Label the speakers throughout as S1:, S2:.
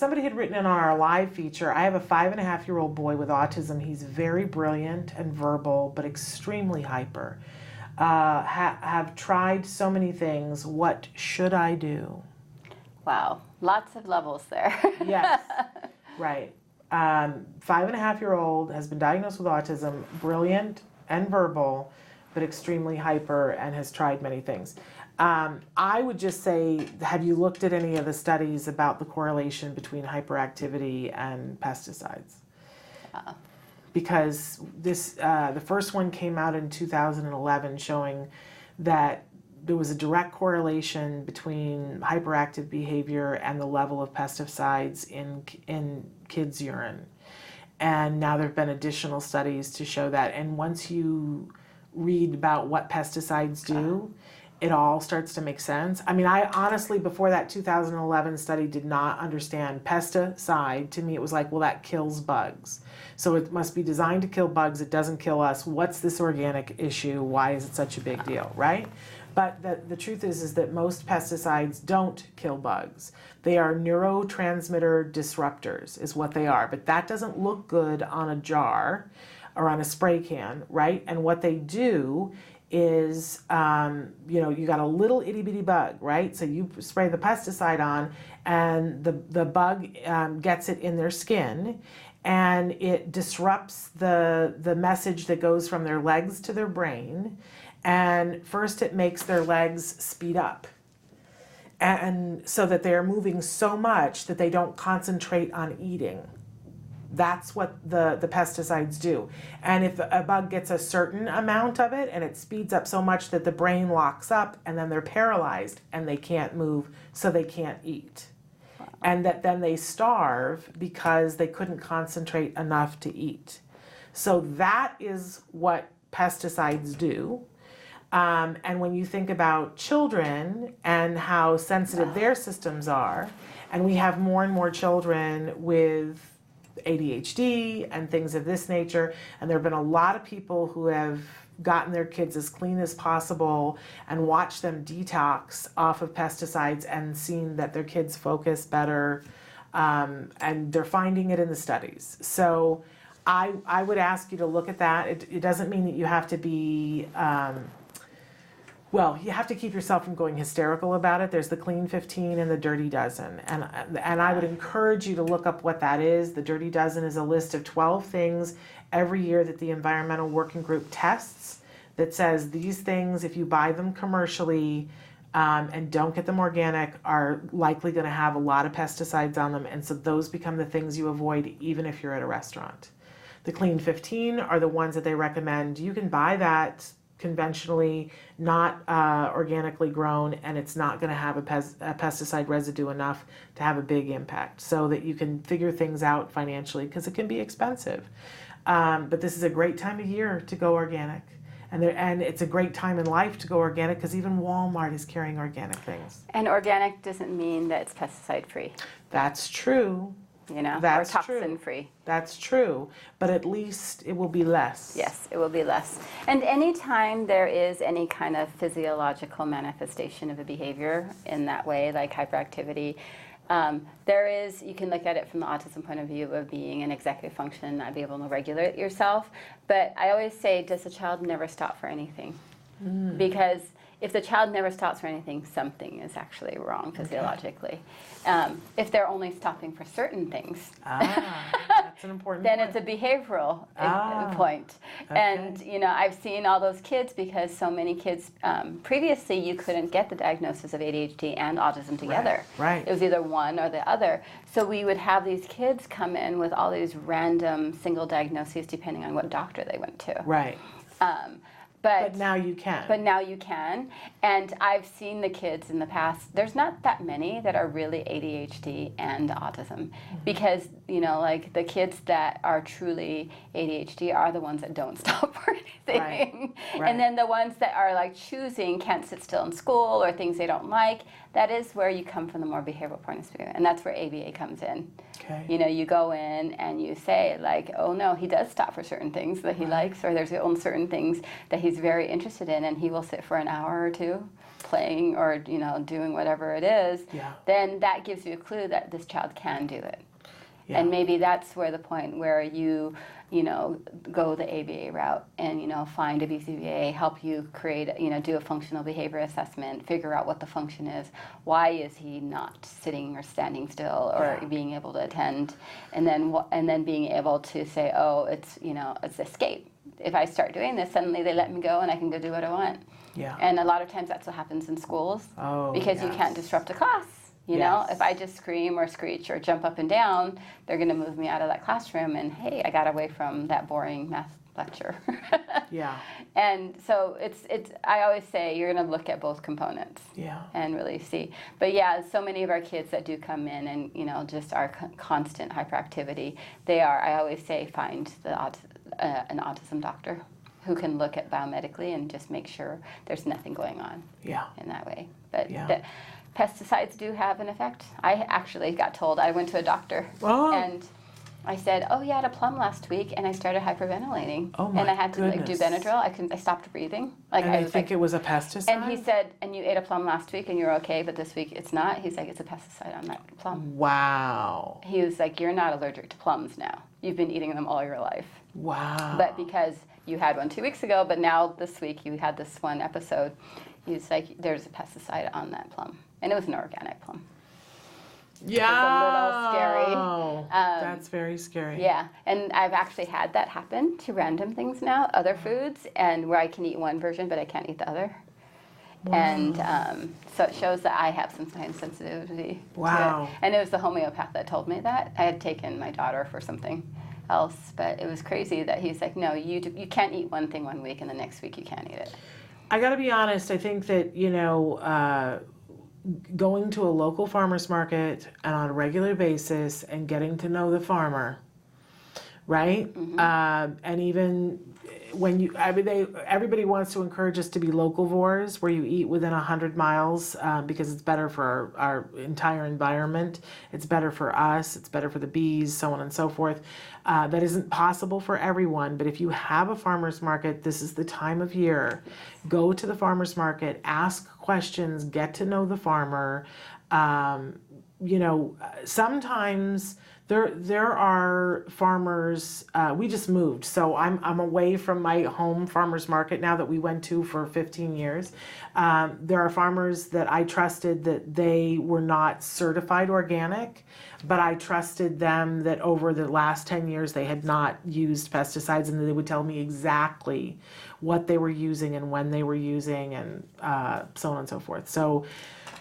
S1: somebody had written in our live feature, I have a 5.5-year-old boy with autism. He's very brilliant and verbal, but extremely hyper. Have tried so many things. What should I do?
S2: Wow, lots of levels there.
S1: Yes, right. 5.5-year-old has been diagnosed with autism, brilliant and verbal, but extremely hyper, and has tried many things. I would just say, have you looked at any of the studies about the correlation between hyperactivity and pesticides? Because the first one came out in 2011 showing that there was a direct correlation between hyperactive behavior and the level of pesticides in kids' urine. And now there have been additional studies to show that. And once you read about what pesticides do, it all starts to make sense. I mean, I honestly, before that 2011 study, did not understand pesticide. To me, it was like, well, that kills bugs. So it must be designed to kill bugs. It doesn't kill us. What's this organic issue? Why is it such a big deal, right? But the truth is that most pesticides don't kill bugs. They are neurotransmitter disruptors, is what they are. But that doesn't look good on a jar or on a spray can, right? And what they do is, you got a little itty bitty bug, right? So you spray the pesticide on, and the bug gets it in their skin, and it disrupts the message that goes from their legs to their brain. And first it makes their legs speed up, and so that they're moving so much that they don't concentrate on eating. That's what the pesticides do. And if a bug gets a certain amount of it, and it speeds up so much that the brain locks up, and then they're paralyzed and they can't move, so they can't eat. And that then they starve because they couldn't concentrate enough to eat. So that is what pesticides do. And when you think about children and how sensitive their systems are, and we have more and more children with ADHD and things of this nature, and there have been a lot of people who have gotten their kids as clean as possible and watched them detox off of pesticides and seen that their kids focus better, and they're finding it in the studies. So I would ask you to look at that. It doesn't mean that you have to be you have to keep yourself from going hysterical about it. There's the Clean 15 and the Dirty Dozen. And I would encourage you to look up what that is. The Dirty Dozen is a list of 12 things every year that the Environmental Working Group tests that says these things, if you buy them commercially and don't get them organic, are likely going to have a lot of pesticides on them. And so those become the things you avoid even if you're at a restaurant. The Clean 15 are the ones that they recommend. You can buy that conventionally, not organically grown, and it's not going to have a pesticide residue enough to have a big impact, so that you can figure things out financially, because it can be expensive. But this is a great time of year to go organic, and it's a great time in life to go organic, because even Walmart is carrying organic things.
S2: And organic doesn't mean that it's pesticide free.
S1: That's true.
S2: Or toxin free.
S1: That's true, but at least it will be less.
S2: Yes, it will be less. And anytime there is any kind of physiological manifestation of a behavior in that way, like hyperactivity, you can look at it from the autism point of view of being an executive function and not be able to regulate yourself. But I always say, does the child never stop for anything? Because if the child never stops for anything, something is actually wrong physiologically. If they're only stopping for certain things,
S1: that's an important
S2: then
S1: point.
S2: It's a behavioral point.
S1: Okay.
S2: And I've seen all those kids, because so many kids, previously you couldn't get the diagnosis of ADHD and autism together.
S1: Right.
S2: It was either one or the other. So we would have these kids come in with all these random single diagnoses depending on what doctor they went to.
S1: Right. But now you can.
S2: But now you can. And I've seen the kids in the past. There's not that many that are really ADHD and autism. Because, like the kids that are truly ADHD are the ones that don't stop for anything.
S1: Right.
S2: And then the ones that are like choosing, can't sit still in school, or things they don't like, that is where you come from the more behavioral point of view. And that's where ABA comes in.
S1: Okay.
S2: You go in and you say, like, oh no, he does stop for certain things that he likes, or there's certain things that he he's very interested in, and he will sit for an hour or two playing or doing whatever it is, then that gives you a clue that this child can do it. Yeah. And maybe that's where the point where you go the ABA route and, find a BCBA, help you create, do a functional behavior assessment, figure out what the function is. Why is he not sitting or standing still or being able to attend? And then being able to say, oh, it's escape. If I start doing this, suddenly they let me go and I can go do what I want. Yeah. And a lot of times that's what happens in schools because you can't disrupt a class. You know, if I just scream or screech or jump up and down, they're going to move me out of that classroom and, hey, I got away from that boring math lecture. Yeah. And so I always say you're going to look at both components and really see. But so many of our kids that do come in and, just our constant hyperactivity, I always say, find an autism doctor who can look at biomedically and just make sure there's nothing going on in that way. But pesticides do have an effect. I actually got told, I went to a doctor and I said, oh, you had a plum last week, and I started hyperventilating. Oh, my and I had to do Benadryl. I stopped breathing.
S1: And I think it was a pesticide?
S2: And he said, and you ate a plum last week and you're okay, but this week it's not. He's like, it's a pesticide on that plum.
S1: Wow.
S2: He was like, you're not allergic to plums now. You've been eating them all your life.
S1: Wow.
S2: But because you had one 2 weeks ago, but now this week you had this one episode, he's like, there's a pesticide on that plum. And it was an organic plum.
S1: Yeah.
S2: It was a little scary.
S1: That's very scary.
S2: Yeah. And I've actually had that happen to random things now, other foods, and where I can eat one version, but I can't eat the other. Wow. And so it shows that I have some kind of sensitivity to it. And it was the homeopath that told me that. I had taken my daughter for something else, but it was crazy that he's like, no, you can't eat one thing 1 week, and the next week you can't eat it.
S1: I got to be honest, I think that, going to a local farmer's market and on a regular basis and getting to know the farmer, right? Mm-hmm. And even when everybody wants to encourage us to be localvores, where you eat within 100 miles because it's better for our entire environment. It's better for us. It's better for the bees, so on and so forth. That isn't possible for everyone, but if you have a farmer's market, this is the time of year. Go to the farmer's market, ask questions, get to know the farmer. Sometimes there are farmers, we just moved, so I'm away from my home farmer's market now that we went to for 15 years. There are farmers that I trusted that they were not certified organic, but I trusted them that over the last 10 years they had not used pesticides, and they would tell me exactly what they were using and when they were using, and so on and so forth. So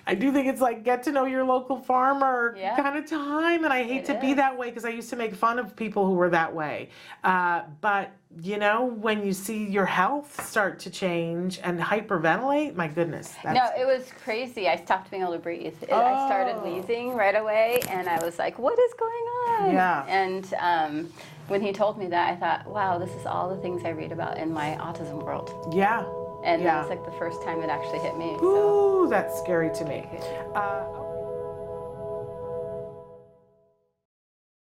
S1: I do think it's like get to know your local farmer kind of time, and I hate to be that way because I used to make fun of people who were that way. But when you see your health start to change and hyperventilate, my goodness.
S2: No, it was crazy. I stopped being able to breathe. I started wheezing right away, and I was like, what is going on? Yeah. And when he told me that, I thought, wow, this is all the things I read about in my autism world.
S1: Yeah.
S2: And that was like the first time it actually hit me.
S1: Ooh, that's scary to me.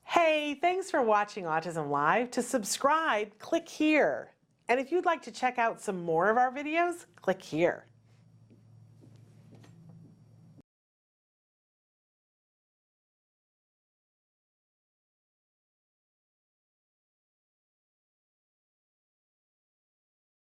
S1: Hey, thanks for watching Autism Live. To subscribe, click here. And if you'd like to check out some more of our videos, click here.